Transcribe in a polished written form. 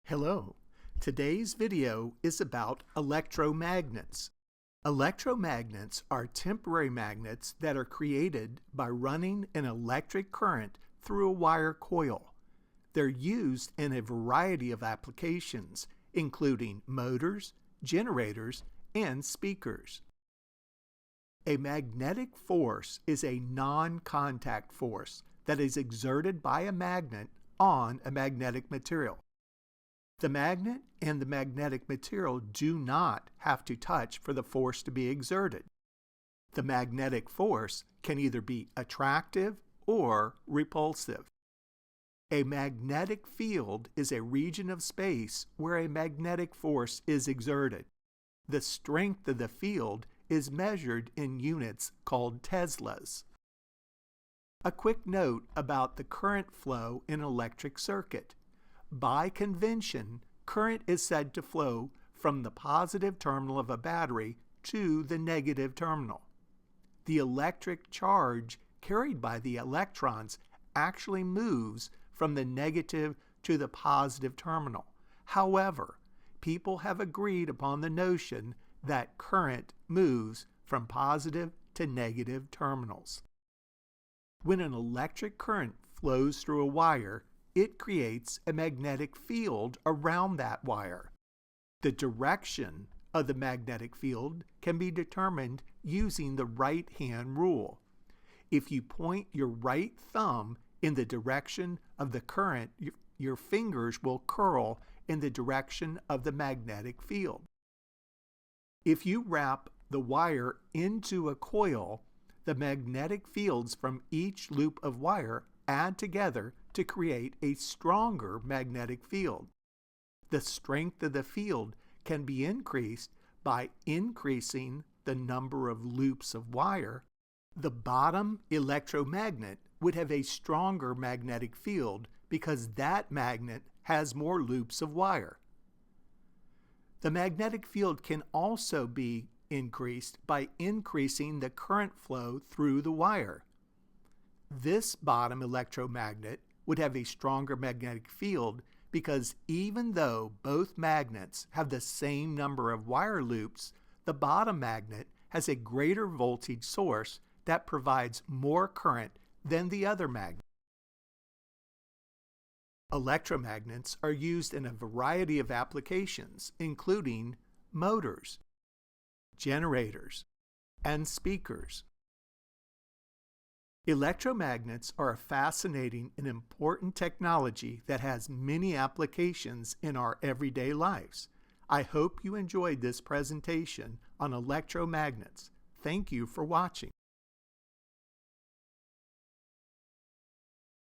Hello. Today's video is about electromagnets. Electromagnets are temporary magnets that are created by running an electric current through a wire coil. They're used in a variety of applications, including motors, generators, and speakers. A magnetic force is a non-contact force that is exerted by a magnet on a magnetic material. The magnet and the magnetic material do not have to touch for the force to be exerted. The magnetic force can either be attractive or repulsive. A magnetic field is a region of space where a magnetic force is exerted. The strength of the field is measured in units called Teslas. A quick note about the current flow in an electric circuit. By convention, current is said to flow from the positive terminal of a battery to the negative terminal. The electric charge carried by the electrons actually moves from the negative to the positive terminal. However, people have agreed upon the notion that current moves from positive to negative terminals. When an electric current flows through a wire, it creates a magnetic field around that wire. The direction of the magnetic field can be determined using the right-hand rule. If you point your right thumb in the direction of the current, your fingers will curl in the direction of the magnetic field. If you wrap the wire into a coil, the magnetic fields from each loop of wire add together to create a stronger magnetic field. The strength of the field can be increased by increasing the number of loops of wire. The bottom electromagnet would have a stronger magnetic field because that magnet has more loops of wire. The magnetic field can also be increased by increasing the current flow through the wire. This bottom electromagnet would have a stronger magnetic field because even though both magnets have the same number of wire loops, the bottom magnet has a greater voltage source that provides more current than the other magnet. Electromagnets are used in a variety of applications, including motors, generators, and speakers. Electromagnets are a fascinating and important technology that has many applications in our everyday lives. I hope you enjoyed this presentation on electromagnets. Thank you for watching.